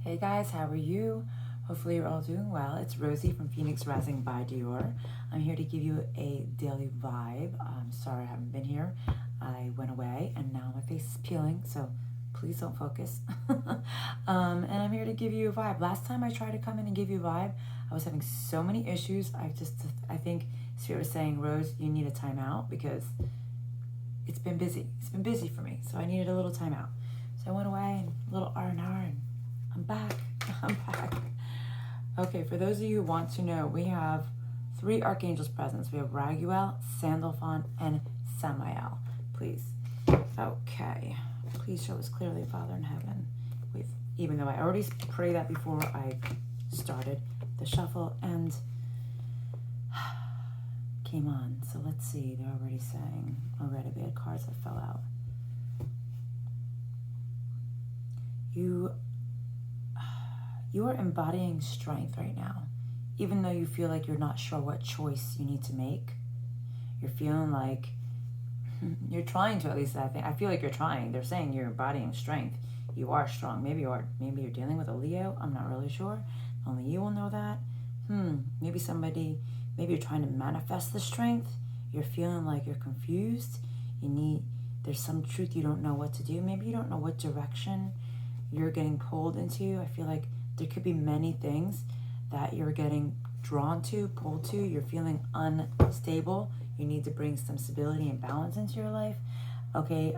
Hey guys, how are you? Hopefully you're all doing well. It's Rosie from Phoenix Rising by Dior. I'm here to give you a daily vibe. I'm sorry I haven't been here. I went away and now my face is peeling, so please don't focus. And I'm here to give you a vibe. Last time I tried to come in and give you a vibe, I was having so many issues. I think Spirit was saying, Rose, you need a timeout because it's been busy. It's been busy for me, so I needed a little timeout. So I went away and a little R&R and I'm back. I'm back. Okay, for those of you who want to know, we have 3 archangels present. We have Raguel, Sandalphon, and Samael. Please. Okay. Please show us clearly, Father in heaven. Even though I already prayed that before I started the shuffle and came on. So let's see. They're already saying, already we had cards that fell out. You are embodying strength right now. Even though you feel like you're not sure what choice you need to make, you're feeling like you're trying to, at least I feel like you're trying. They're saying you're embodying strength. You are strong. Maybe you're dealing with a Leo. I'm not really sure. Only you will know that. Maybe you're trying to manifest the strength. You're feeling like you're confused. There's some truth you don't know what to do. Maybe you don't know what direction you're getting pulled into. I feel like there could be many things that you're getting drawn to, pulled to. You're feeling unstable. You need to bring some stability and balance into your life. Okay,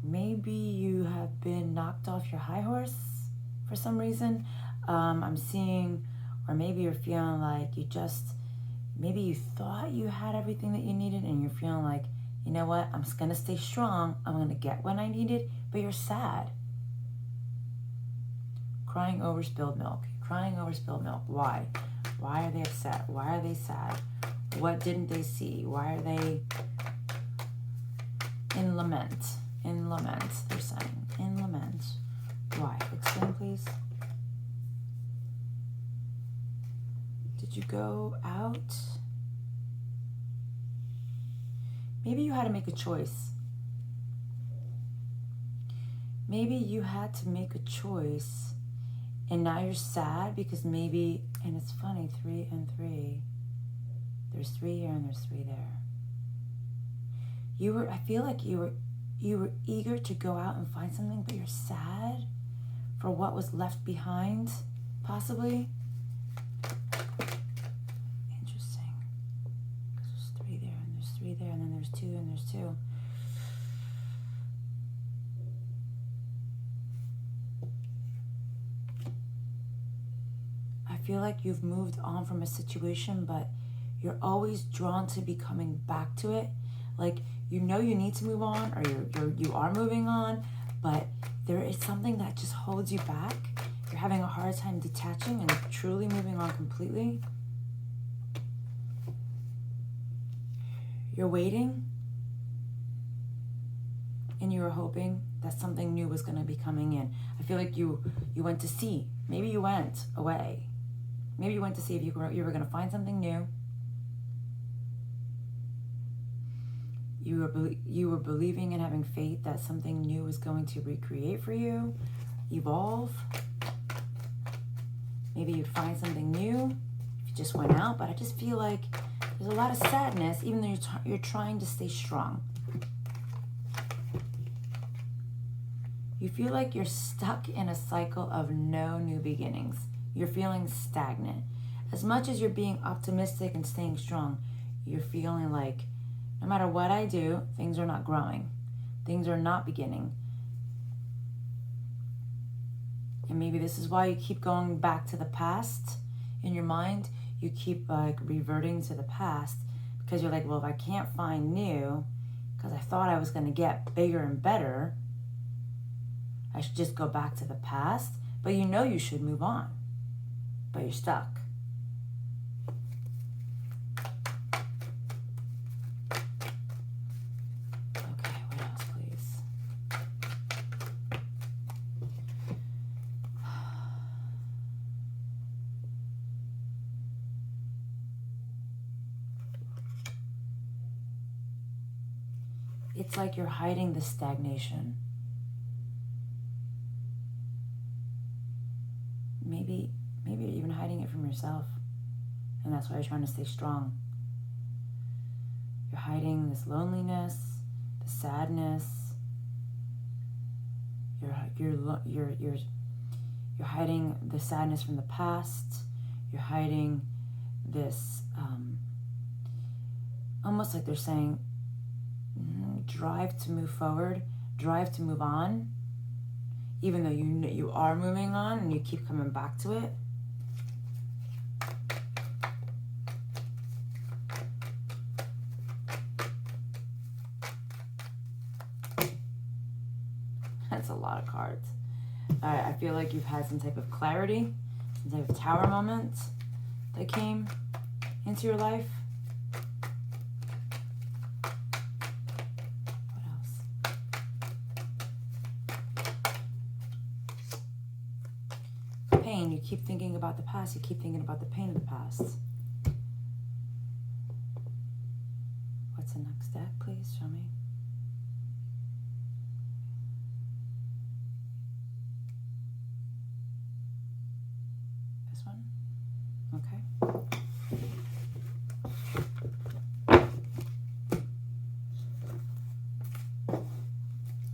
maybe you have been knocked off your high horse for some reason. I'm seeing, or maybe you're feeling like maybe you thought you had everything that you needed and you're feeling like, you know what, I'm just gonna stay strong. I'm gonna get what I needed, but you're sad. Crying over spilled milk. Crying over spilled milk. Why? Why are they upset? Why are they sad? What didn't they see? Why are they in lament? In lament, they're saying. In lament. Why? Explain, please. Did you go out? Maybe you had to make a choice. Maybe you had to make a choice and now you're sad because maybe, and it's funny, 3 and 3. There's 3 here and there's 3 there. I feel like you were eager to go out and find something, but you're sad for what was left behind, possibly. Interesting. Because there's 3 there and there's 3 there and then there's 2 and there's 2. I feel like you've moved on from a situation, but you're always drawn to be coming back to it. Like, you know you need to move on, or you are moving on, but there is something that just holds you back. You're having a hard time detaching and truly moving on completely. You're waiting, and you were hoping that something new was going to be coming in. I feel like you went to see. Maybe you went away. Maybe you went to see if you were going to find something new. You were believing and having faith that something new was going to recreate for you, evolve. Maybe you'd find something new if you just went out. But I just feel like there's a lot of sadness, even though you're trying to stay strong. You feel like you're stuck in a cycle of no new beginnings. You're feeling stagnant. As much as you're being optimistic and staying strong, you're feeling like no matter what I do, things are not growing. Things are not beginning. And maybe this is why you keep going back to the past in your mind. You keep reverting to the past because you're like, well, if I can't find new, because I thought I was going to get bigger and better, I should just go back to the past. But you know you should move on. But you're stuck. Okay, what else, please? It's like you're hiding the stagnation. maybe you're even hiding it from yourself. And that's why you're trying to stay strong. You're hiding this loneliness, the sadness. You're hiding the sadness from the past. You're hiding this, almost like they're saying, drive to move forward, drive to move on, even though you are moving on and you keep coming back to it. That's a lot of cards. All right, I feel like you've had some type of clarity, some type of tower moment that came into your life. What else? Pain. You keep thinking about the past. You keep thinking about the pain of the past. What's the next deck, please? Show me. Okay.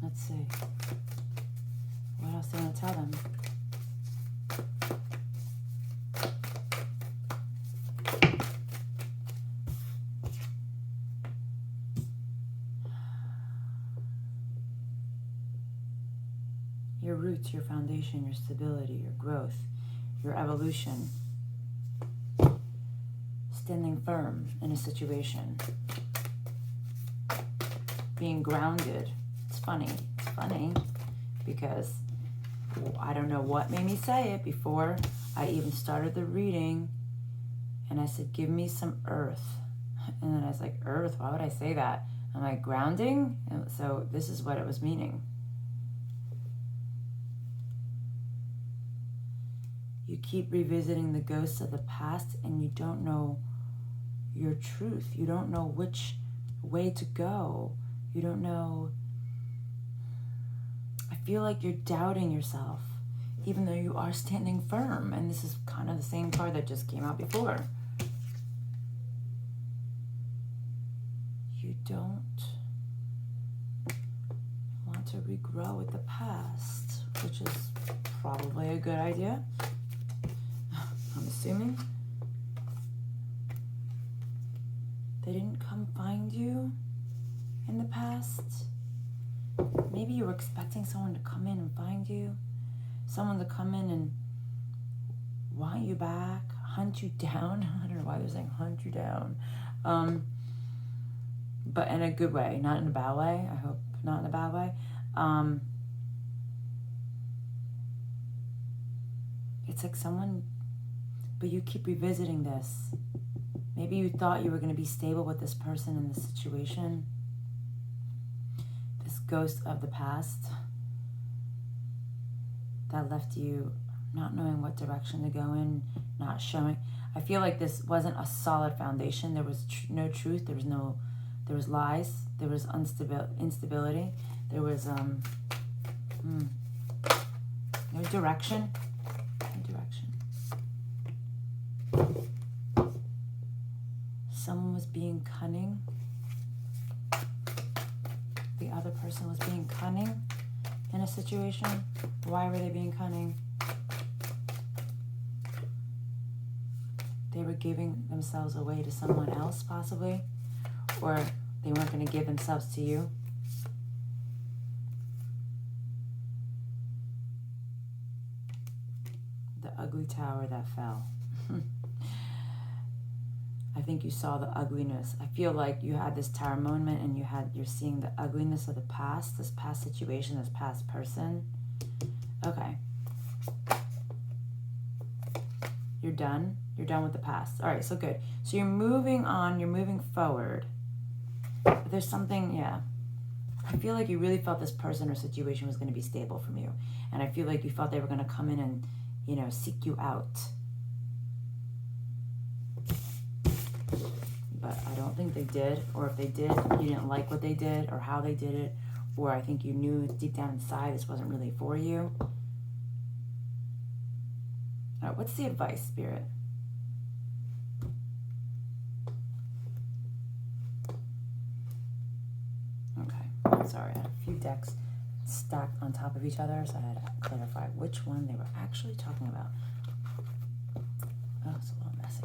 Let's see. What else do you want to tell them? Your roots, your foundation, your stability, your growth, your evolution. Standing firm in a situation, being grounded. It's funny because I don't know what made me say it before I even started the reading, and I said, give me some earth. And then I was like, earth? Why would I say that? I'm like, grounding? And so this is what it was meaning. You keep revisiting the ghosts of the past and you don't know your truth. You don't know which way to go. You don't know. I feel like you're doubting yourself, even though you are standing firm. And this is kind of the same card that just came out before. You don't want to regrow with the past, which is probably a good idea, I'm assuming. They didn't come find you in the past. Maybe you were expecting someone to come in and find you. Someone to come in and want you back, hunt you down. I don't know why they're saying hunt you down. But in a good way, not in a bad way. I hope not in a bad way. It's like someone, but you keep revisiting this. Maybe you thought you were going to be stable with this person in this situation. This ghost of the past that left you not knowing what direction to go in, not showing. I feel like this wasn't a solid foundation. There was no truth. There was lies. There was instability. There was no direction. Someone was being cunning. The other person was being cunning in a situation. Why were they being cunning? They were giving themselves away to someone else, possibly. Or they weren't going to give themselves to you. The ugly tower that fell. I think you saw the ugliness. I feel like you had this tower moment and you're seeing the ugliness of the past, this past situation, this past person. Okay. You're done. You're done with the past. All right, so good. So you're moving on. You're moving forward. But there's something, yeah. I feel like you really felt this person or situation was going to be stable from you. And I feel like you felt they were going to come in and, seek you out. But I don't think they did, or if they did, you didn't like what they did or how they did it, or I think you knew deep down inside this wasn't really for you. All right, what's the advice, Spirit? Okay, sorry, I had a few decks stacked on top of each other, so I had to clarify which one they were actually talking about. Oh, it's a little messy.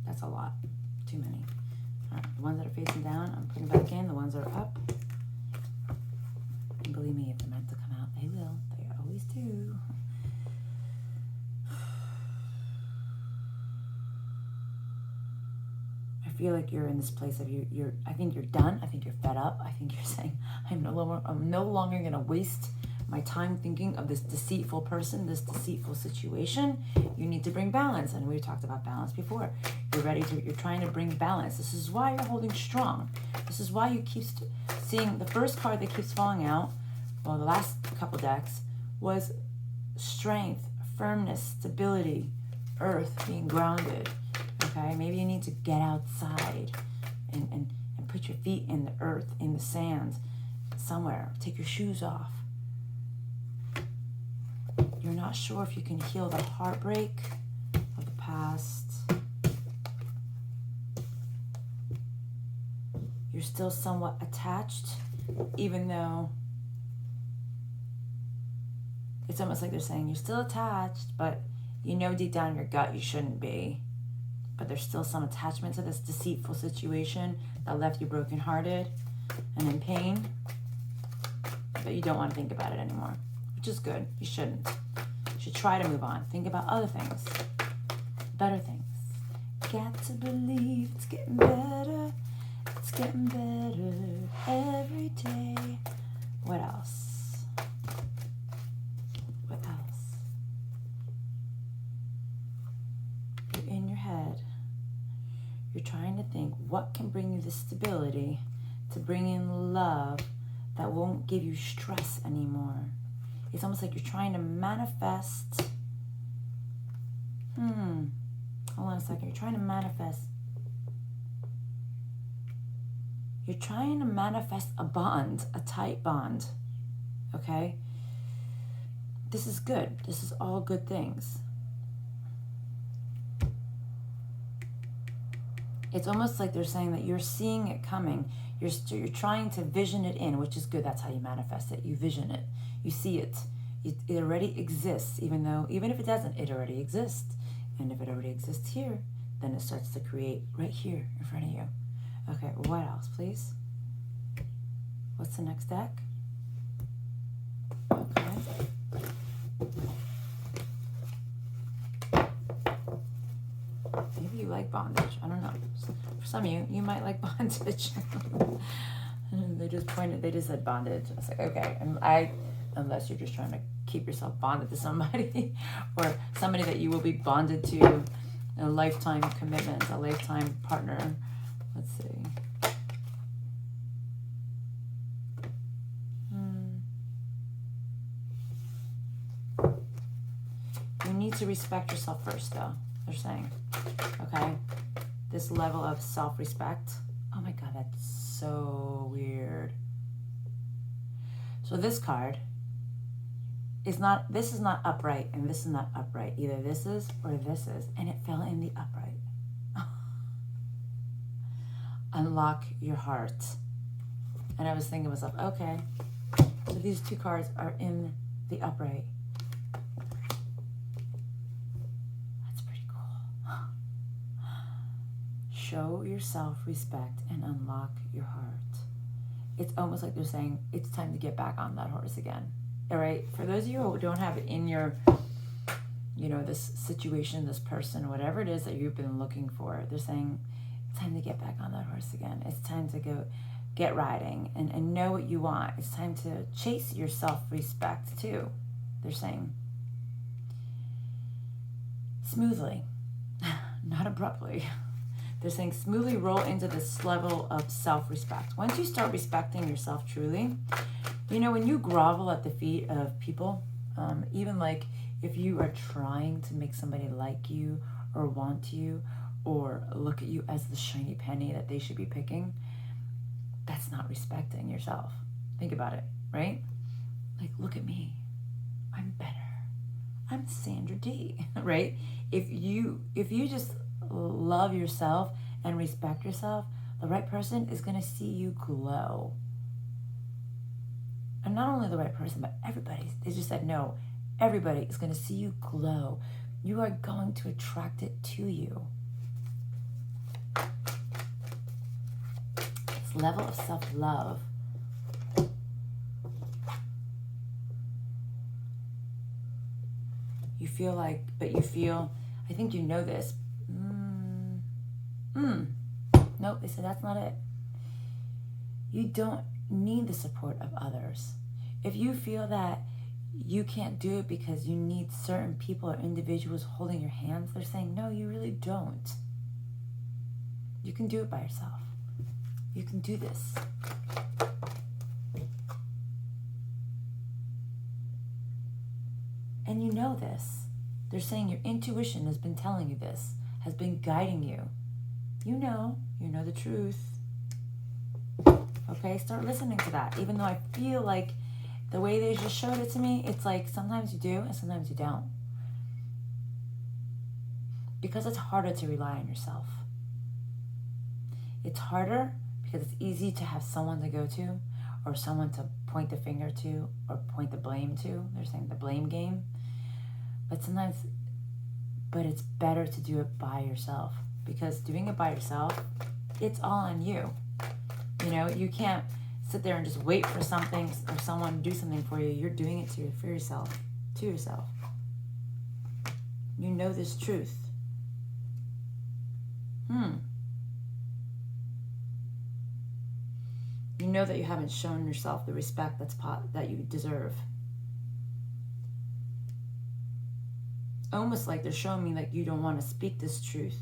That's a lot. Too many. All right, the ones that are facing down, I'm putting back in. The ones that are up, and believe me, if they're meant to come out, they will. They always do. I feel like you're in this place of you're. I think you're done. I think you're fed up. I think you're saying, I'm no longer going to waste my time thinking of this deceitful person, this deceitful situation. You need to bring balance, and we talked about balance before. You're trying to bring balance. This is why you're holding strong. This is why you keep seeing the first card that keeps falling out. Well, the last couple decks was strength, firmness, stability, earth, being grounded. Okay, maybe you need to get outside and put your feet in the earth, in the sand, somewhere. Take your shoes off. You're not sure if you can heal the heartbreak of the past. You're still somewhat attached, even though it's almost like they're saying you're still attached, but you know deep down in your gut you shouldn't be. But there's still some attachment to this deceitful situation that left you brokenhearted and in pain. But you don't want to think about it anymore, which is good. You shouldn't. You should try to move on. Think about other things, better things. Got to believe it's getting better. It's getting better every day. What else? What else? You're in your head. You're trying to think what can bring you the stability to bring in love that won't give you stress anymore. It's almost like you're trying to manifest. Hold on a second. You're trying to manifest. You're trying to manifest a bond, a tight bond. Okay? This is good. This is all good things. It's almost like they're saying that you're seeing it coming. You're trying to vision it in, which is good. That's how you manifest it. You vision it. You see it. It already exists, even if it doesn't, it already exists. And if it already exists here, then it starts to create right here in front of you. Okay, what else, please? What's the next deck? Okay. Maybe you like bondage. I don't know. For some of you, you might like bondage. They just said bondage. I was like, okay. Unless you're just trying to keep yourself bonded to somebody or somebody that you will be bonded to, a lifetime commitment, a lifetime partner. Let's see. You need to respect yourself first, though, they're saying. Okay? This level of self-respect. Oh my God, that's so weird. So this card is not, this is not upright, and this is not upright. Either this is or this is, and it fell in the upright. Unlock your heart. And I was thinking to myself, okay, so these two cards are in the upright. That's pretty cool. Show your self-respect and unlock your heart. It's almost like they're saying it's time to get back on that horse again. All right, for those of you who don't have it in your, this situation, this person, whatever it is that you've been looking for, they're saying it's time to get back on that horse again. It's time to go get riding and know what you want. It's time to chase your self-respect too, they're saying. Smoothly, not abruptly. They're saying smoothly roll into this level of self-respect. Once you start respecting yourself truly, when you grovel at the feet of people, even like if you are trying to make somebody like you or want you, or look at you as the shiny penny that they should be picking, that's not respecting yourself. Think about it, right? Like, look at me. I'm better. I'm Sandra D, right? If you just love yourself and respect yourself, the right person is going to see you glow. And not only the right person, but everybody. They just said, no, everybody is going to see you glow. You are going to attract it to you. This level of self-love. You feel like, I think you know this. Nope, they said that's not it. You don't need the support of others. If you feel that you can't do it because you need certain people or individuals holding your hands, they're saying, no, you really don't. You can do it by yourself. You can do this. And you know this. They're saying your intuition has been telling you this, has been guiding you. You know the truth. Okay, start listening to that. Even though I feel like the way they just showed it to me, it's like sometimes you do and sometimes you don't. Because it's harder to rely on yourself. It's harder because it's easy to have someone to go to or someone to point the finger to or point the blame to. They're saying the blame game. But it's better to do it by yourself, because doing it by yourself, it's all on you. You know, you can't sit there and just wait for something or someone to do something for you. You're doing it for yourself, to yourself. You know this truth. You know that you haven't shown yourself the respect that you deserve. Almost like they're showing me like you don't want to speak this truth.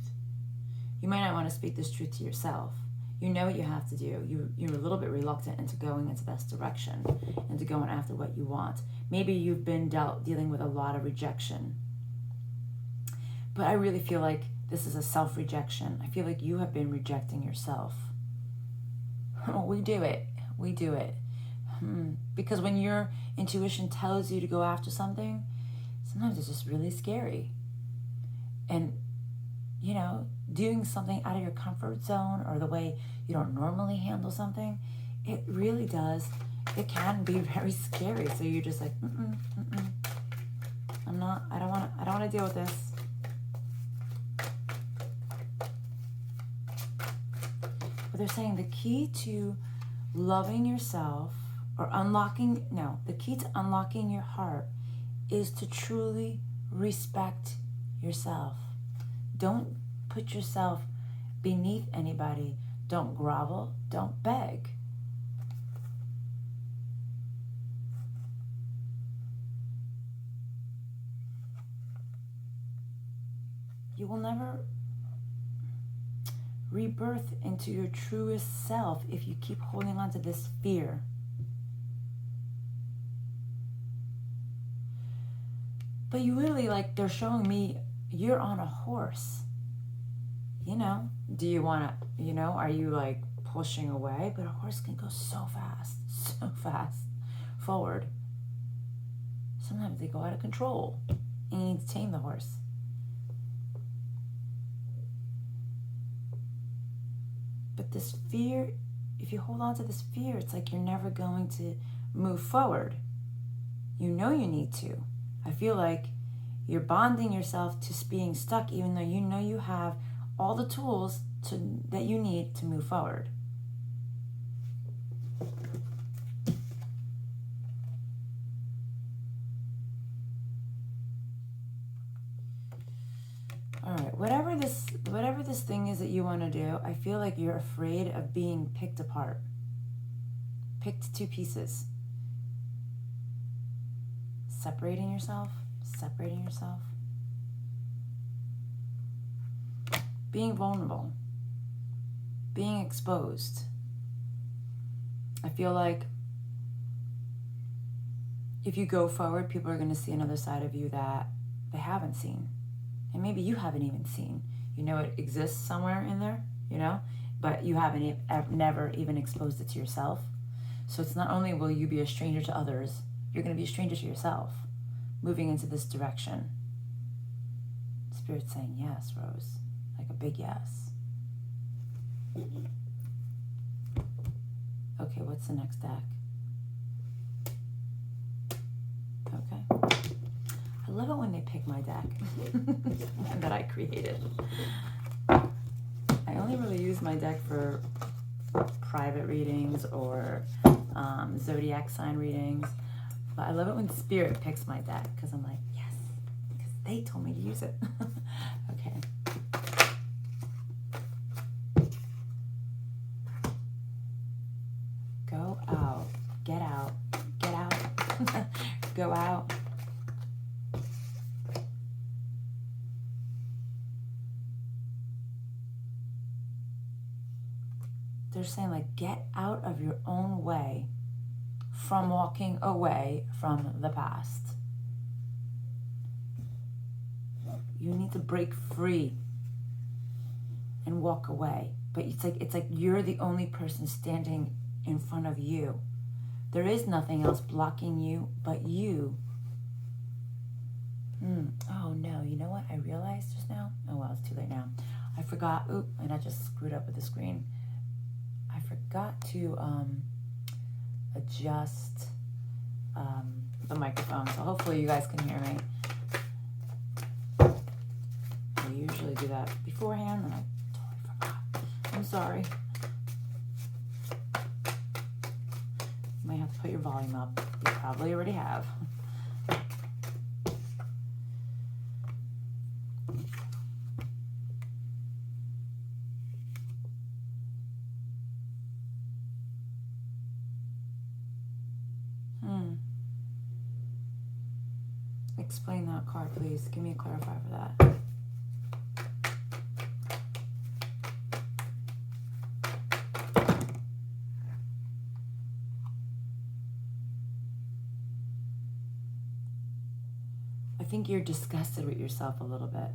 You might not want to speak this truth to yourself. You know what you have to do. You're a little bit reluctant into going into this direction, into going after what you want. Maybe you've been dealing with a lot of rejection. But I really feel like this is a self-rejection. I feel like you have been rejecting yourself. We do it. Because when your intuition tells you to go after something, sometimes it's just really scary. And, you know, doing something out of your comfort zone or the way you don't normally handle something, it really does. It can be very scary. So you're just like, I don't want to deal with this. But they're saying the key to loving yourself or the key to unlocking your heart is to truly respect yourself. Don't put yourself beneath anybody. Don't grovel. Don't beg. You will never rebirth into your truest self if you keep holding on to this fear. But you really, like, they're showing me you're on a horse. You know, do you want to, you know, are you like pushing away? But a horse can go so fast forward. Sometimes they go out of control and you need to tame the horse. But this fear, if you hold on to this fear, it's like you're never going to move forward. You know you need to. I feel like you're bonding yourself to being stuck, even though you know you have all the tools that you need to move forward. All right, whatever this thing is that you want to do, I feel like you're afraid of being picked apart, picked to pieces. Separating yourself. Being vulnerable. Being exposed. I feel like if you go forward, people are going to see another side of you that they haven't seen. And maybe you haven't even seen. You know it exists somewhere in there, you know, but you haven't never even exposed it to yourself. So it's not only will you be a stranger to others, you're going to be a stranger to yourself, moving into this direction. Spirit's saying yes, Rose, like a big yes. Okay, what's the next deck? Okay. I love it when they pick my deck that I created. I only really use my deck for private readings or zodiac sign readings, but I love it when Spirit picks my deck because I'm like, yes, because they told me to use it. Okay. Go out, get out, get out, go out. They're saying, like, get out of your own way from walking away from the past. You need to break free and walk away. But it's like you're the only person standing in front of you. There is nothing else blocking you but you. Oh no, you know what I realized just now? Oh well, it's too late now. I forgot, and I just screwed up with the screen. I forgot to adjust the microphone, so hopefully you guys can hear me. I usually do that beforehand, and I totally forgot. I'm sorry. You might have to put your volume up. You probably already have. Explain that card, please. Give me a clarifier for that. I think you're disgusted with yourself a little bit.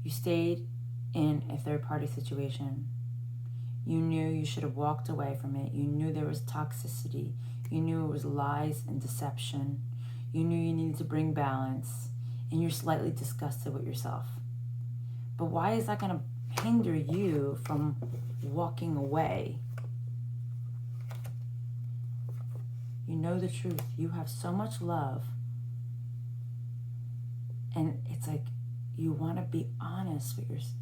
You stayed in a third-party situation. You knew you should have walked away from it. You knew there was toxicity. You knew it was lies and deception. You knew you needed to bring balance. And you're slightly disgusted with yourself. But why is that going to hinder you from walking away? You know the truth. You have so much love. And it's like you want to be honest with yourself.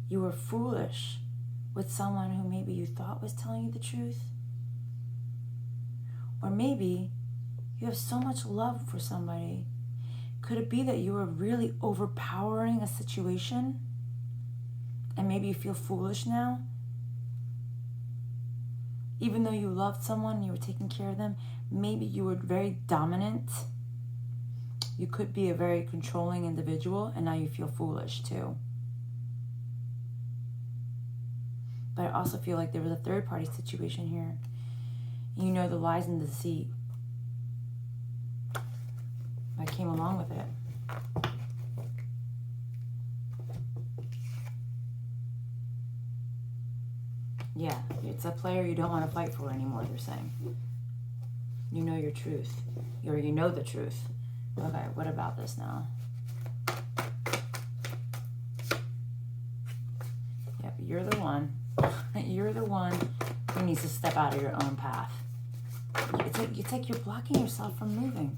You were foolish with someone who maybe you thought was telling you the truth. Or maybe you have so much love for somebody. Could it be that you were really overpowering a situation? And maybe you feel foolish now? Even though you loved someone and you were taking care of them, maybe you were very dominant. You could be a very controlling individual, and now you feel foolish too. But I also feel like there was a third-party situation here. You know the lies and the deceit. I came along with it. Yeah, it's a player you don't want to fight for anymore, they're saying. You know your truth. Or you know the truth. Okay, what about this now? Yep, you're the one. You're the one who needs to step out of your own path. It's like you're blocking yourself from moving.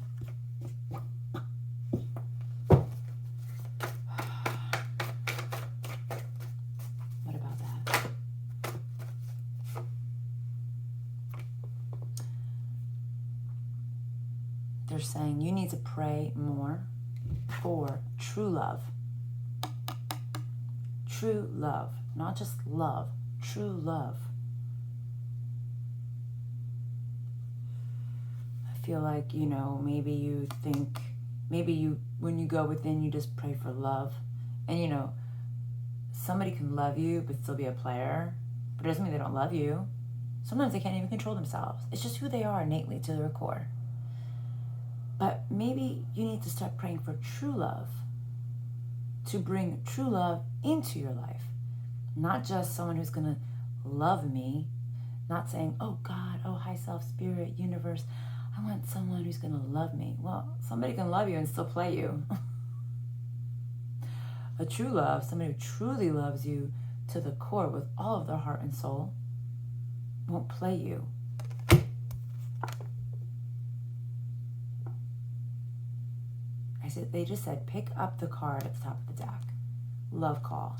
What about that? They're saying you need to pray more for true love. True love. Not just love. True love. I feel like, you know, maybe you think, when you go within, you just pray for love. And, you know, somebody can love you but still be a player. But it doesn't mean they don't love you. Sometimes they can't even control themselves. It's just who they are innately to their core. But maybe you need to start praying for true love, to bring true love into your life. Not just someone who's going to love me, not saying, oh God, oh high self, spirit, universe, I want someone who's going to love me. Well, somebody can love you and still play you. A true love, somebody who truly loves you to the core with all of their heart and soul, won't play you. They just said, pick up the card at the top of the deck. Love call.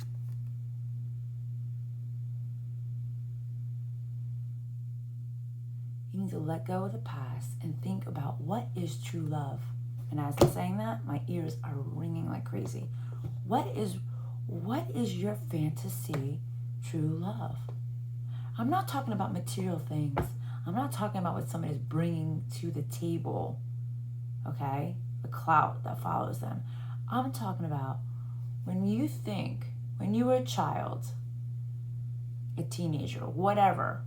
You need to let go of the past and think about what is true love. And as I'm saying that, my ears are ringing like crazy. What is your fantasy true love? I'm not talking about material things. I'm not talking about what somebody's bringing to the table, okay? The clout that follows them. I'm talking about when you were a child, a teenager, whatever,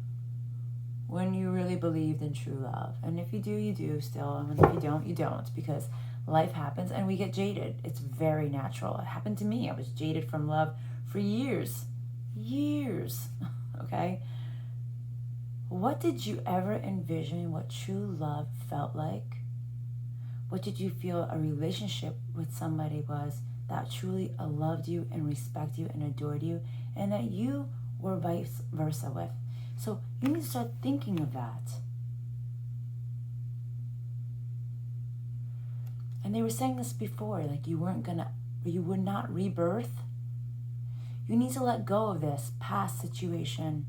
when you really believed in true love. And if you do, you do still. And if you don't, you don't, because life happens and we get jaded. It's very natural. It happened to me. I was jaded from love for years, okay? What did you ever envision what true love felt like? What did you feel a relationship with somebody was that truly loved you and respected you and adored you, and that you were vice versa with? So you need to start thinking of that. And they were saying this before, like you would not rebirth. You need to let go of this past situation,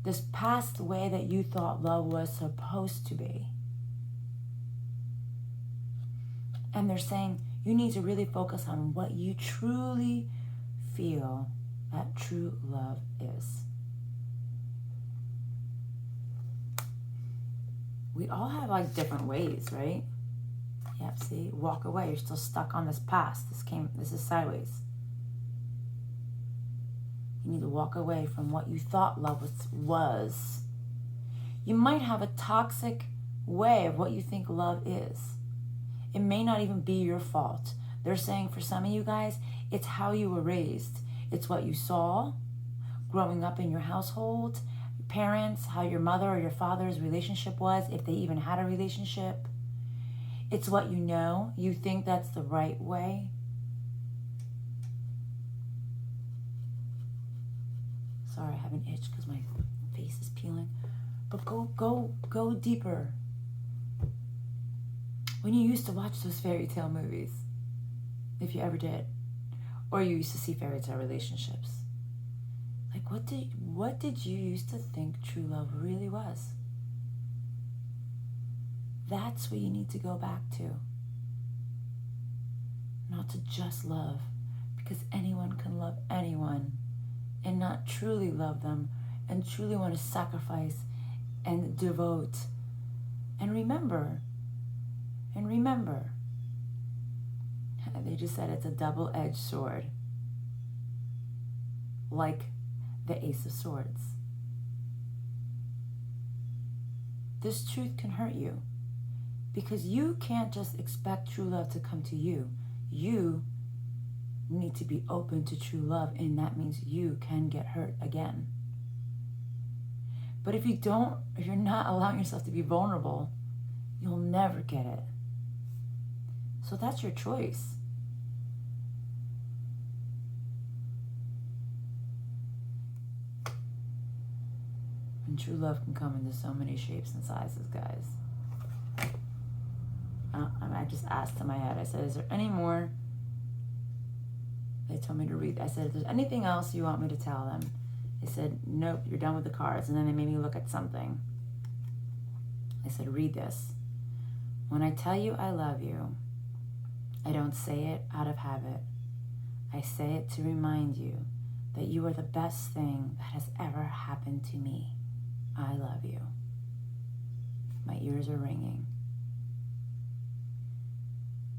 this past way that you thought love was supposed to be. And they're saying you need to really focus on what you truly feel that true love is. We all have like different ways, right? Yep, see, walk away. You're still stuck on this past. This is sideways. You need to walk away from what you thought love was. You might have a toxic way of what you think love is. It may not even be your fault. They're saying for some of you guys, it's how you were raised. It's what you saw growing up in your household, parents, how your mother or your father's relationship was, if they even had a relationship. It's what you know. You think that's the right way. Sorry, I have an itch because my face is peeling. But go deeper. When you used to watch those fairy tale movies, if you ever did, or you used to see fairy tale relationships, like what did you used to think true love really was? That's what you need to go back to. Not to just love, because anyone can love anyone and not truly love them and truly want to sacrifice and devote. And remember, they just said it's a double-edged sword, like the Ace of Swords. This truth can hurt you because you can't just expect true love to come to you. You need to be open to true love, and that means you can get hurt again. But if you're not allowing yourself to be vulnerable, you'll never get it. So that's your choice. And true love can come into so many shapes and sizes, guys. I just asked in my head, I said, is there any more? They told me to read. I said, if there's anything else you want me to tell them? They said, nope, you're done with the cards. And then they made me look at something. I said, read this. When I tell you I love you, I don't say it out of habit. I say it to remind you that you are the best thing that has ever happened to me. I love you. My ears are ringing.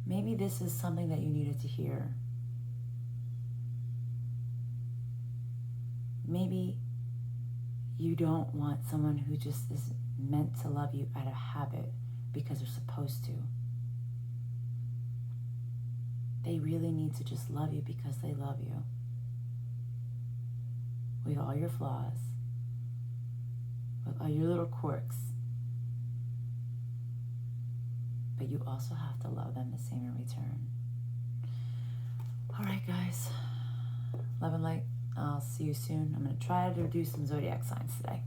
Maybe this is something that you needed to hear. Maybe You don't want someone who just is meant to love you out of habit because they're supposed to. They really need to just love you because they love you. With all your flaws, with all your little quirks. But you also have to love them the same in return. All right, guys. Love and light. I'll see you soon. I'm going to try to do some zodiac signs today.